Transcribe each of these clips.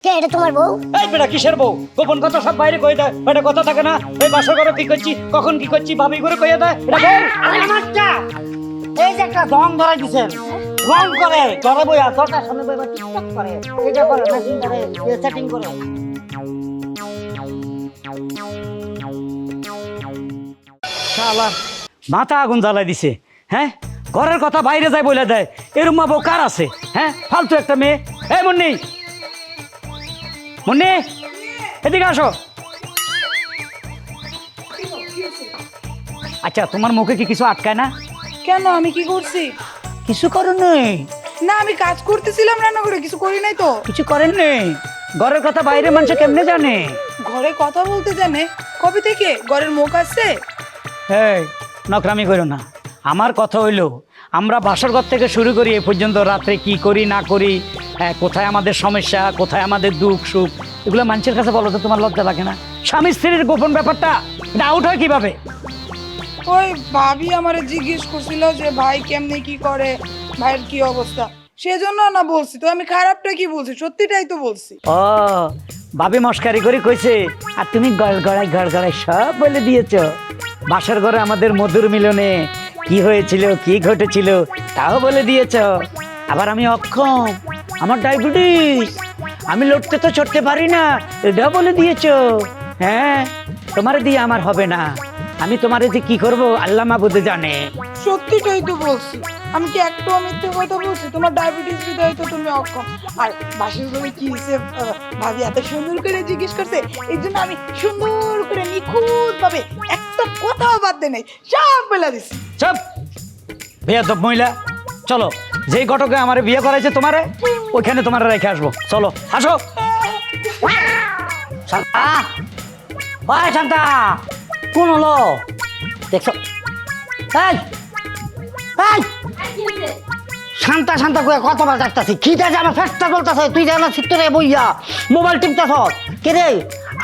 কে এটা তোমার বউ? এই বেটা কিসের বউ? গোপন কথা সব বাইরে কই দেয়, বেটা কথা থাকে না। এই বাসা করে কি করছি, কখন কি করছি ভাবি করে কইয়া দেয়। এটা বউ আমারটা এই যে একটা রং ধরাই দিছেন, রং করে ঘরে বইয়া দরকার সামনে বইয়া টিকটক করে, এটা করে মেশিন করে সেটিং করে। শালা মাথা আগুন জ্বালাই দিছে। হ্যাঁ, ঘরের কথা বাইরে যায় বলে দেয়। এরম মা বউ কার আছে? হ্যাঁ, ফালতু একটা মেয়ে। এই মুন্নি, মুন্নি এদিকে আসো। আচ্ছা, তোমার মুখে কি কিছু আটকায় না? কেন, আমি কি করছি? কিছু করেন নেই? না, আমি কাজ করতেছিলাম রান্না করে, কিছু করি নাই তো। কিছু করেন নেই? ঘরের কথা বাইরে মানুষ কেমনে জানে? ঘরে কথা বলতে জানে কবে থেকে? ঘরের মুখ আছে। এই নকরামি করো না। আমার কথা হইলো, আমরা বাসর ঘর থেকে শুরু করি এ পর্যন্ত রাত্রে কি করি না করি, হ্যাঁ, কোথায় আমাদের সমস্যা, কোথায় আমাদের দুঃখ সুখ, এগুলো মানুষের কাছে বলো তো। তোমার লজ্জা লাগে না? স্বামী স্ত্রীর গোপন ব্যাপারটা এটা আউট হয় কিভাবে? ওই ভাবি আমারে জিজ্ঞেস করছিল যে ভাই কেমনে কি করে, ভাইয়ের কি অবস্থা, সেজন্য না বলছি। তো আমি খারাপটা কি বলছি, সত্যিটাই তো বলছি। ও, ভাবি মস্কারি করে কইছে আর তুমি গড় গড়াই সব বলে দিয়েছ। বাসার ঘরে আমাদের মধুর মিলনে কি হয়েছিল, কি ঘটেছিল তাও বলে দিয়েছ। আবার আমি অক্ষম, আমার ডায়াবেটিস, আমি লড়তে তো চড়তে পারি না, এটাও বলে দিয়েছ। হ্যাঁ, তোমার দিয়ে আমার হবে না। আমি তোমারে যে কি করব আল্লাহ মাবুদে জানে। সত্যিটাই তো বলছি। আমি কি একটু মিথ্যে কথা বলছি? তোমার ডায়াবেটিস বিদায় তো তুমি অক্ষম। আর বাসের ঘরে কি হয়েছে ভাবি এত সুন্দর করে জিজ্ঞেস করছে, এই জন্য আমি সুন্দর করে নিখুঁত ভাবে একটা কথাও বাদ দে নাই, সব বলে দিছি। চুপ বেয়াদব মহিলা। চলো, যেই ঘটকে আমারে বিয়ে করাইছে তোমারে, ওইখানে তোমারে রেখে আসবো। চলো, আসো। শান্তা, ওই শান্তা, কোন হলো দেখছো? এই এই শান্তা শান্তা কয়ে কতবার ডাকতাছি, খিদে যে আমার ফেটটা বলতেছে, তুই জানা চিত্তরে বইয়া মোবাইল টিপতেছ। কে রে,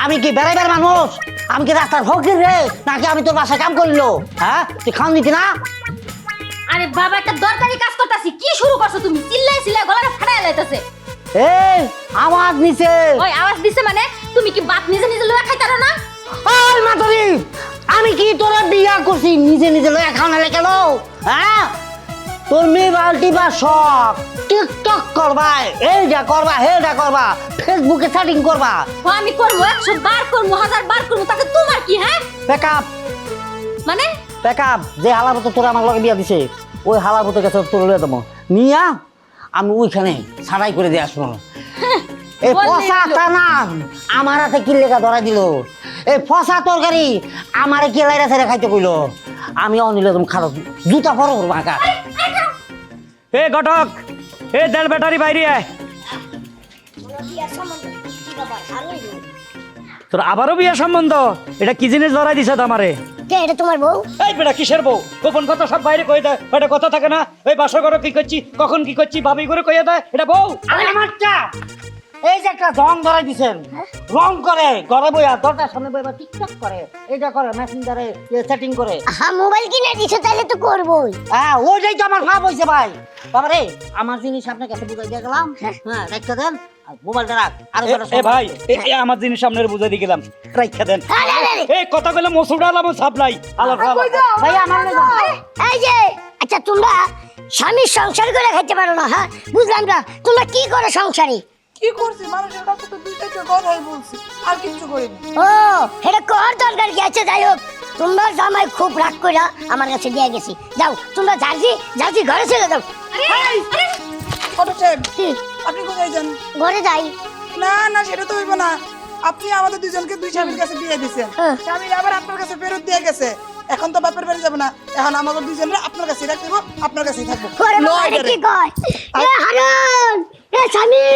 আমি কি বেড়াইবার মানুষ? আমি কি রাস্তার ফকির রে, নাকি আমি তোর বাসায় কাম করলো? হ্যাঁ, তুই খাওন দিতি না? আরে বাবা, একটা দরকারি কাজ করতেছি। কি শুরু করছো তুমি? চিল্লাই চিল্লাই গলাটা ফাটাই লাইতাছে। এই আওয়াজ নিচে। ওই আওয়াজ দিছে মানে তুমি কি বাপ নিজে নিজে লয়া খাইতারো না? ওই মাধবী, আমি কি তোরা বিয়া করছি নিজে নিজে লয়া খাওয়া কেন? হ্যাঁ, তুমি বালতি বা শখ টিকটক করবা, এইটা করবা, হেটা করবা, ফেসবুকে চ্যাটিং করবা। ও আমি করবো, 100 বার করবো, 1000 বার করবো, তাতে তোমার কি? হ্যাঁ প্যাকআপ মানে প্যাকআপ, যে হালার মতো তোরা আমার লগে বিয়া দিছে, ওই হালার মতো গেছে তোর লয়ে দেবো নিয়া, আমি ওইখানে ছাড়াই করে দিয়ে আসবো। এই পচা না আমার হাতে কি লেখা ধরা দিল, এই ফসা তরকারি আমারে কি লাইরা ছেড়ে খাইতে কইলো, আমি অনিলে তুমি খালো জুতা পরো করবো আঁকা। এ ঘটক, এ দেড় ব্যাটারি বাইরে আয়। তোর আবারও বিয়ে সম্বন্ধ? এটা কি জিনিস ধরাই দিছে আমারে? কে এটা তোমার বউ? এই বেটা কিসের বউ? গোপন কথা সব বাইরে কই দেয়, বেটা কথা থাকে না। এই বাসা করে কি করছি, কখন কি করছি ভাবি করে কইয়া দেয়। এটা বউ? আমারটা এই যে একটা রং ধরাই দিছেন, রং করে ঘরে বইয়া দরকার সামনে বইয়া টিকটক করে, এটা করে মেসেঞ্জারে সেটিং করে। হ্যাঁ, মোবাইল কিনে দিছো তাহলে তো করবোই। হ্যাঁ, ওইটাই তো আমার ভাব হইছে ভাই। বাবা রে, আমার জিনিস আপনার কাছে বুঝাই দিয়ে গেলাম। হ্যাঁ, রাখতে দেন, আর মোবাইলটা রাখ। আর এ ভাই, এ আমার জিনিস আপনার বুঝাই দিয়ে গেলাম, রাইখা দেন। এই কথা কইলে মসুর ডাল আমার সাপ্লাই আলাদা ভাই আমার না। এই যে, আচ্ছা তোমরা স্বামীর সংসার করে খাইতে পারো না? হ্যাঁ, বুঝলাম না। তোমরা কি করে সংসারী? কি করছি, মানুষের কাছে তো দুইটা কথাই বলছি, আর কিছু করিনি। ও, এটা কর দরকার কি আছে? যাই হোক, তোমরা জামাই খুব রাগ কইরা আমার কাছে দিয়ে গেছি। যাও, তোমরা জার্জি ঘরে চলে যাও। কত সাহেব, কি? আপনি কোথায় যান? ঘরে যাই। না না, সেটা তো হইব না। আপনি আমাদের দুজনকে দুই স্বামীর কাছে বিয়ে দিয়েছেন, স্বামী আবার আপনার কাছে ফেরত দিয়ে গেছে। এখন তো বাপের বাড়ি যাবে না, এখন আমাদের দুজনের আপনার কাছেই রাখবো, আপনার কাছেই থাকবো। ঘরে কি কয়? এ হারান, এ স্বামী,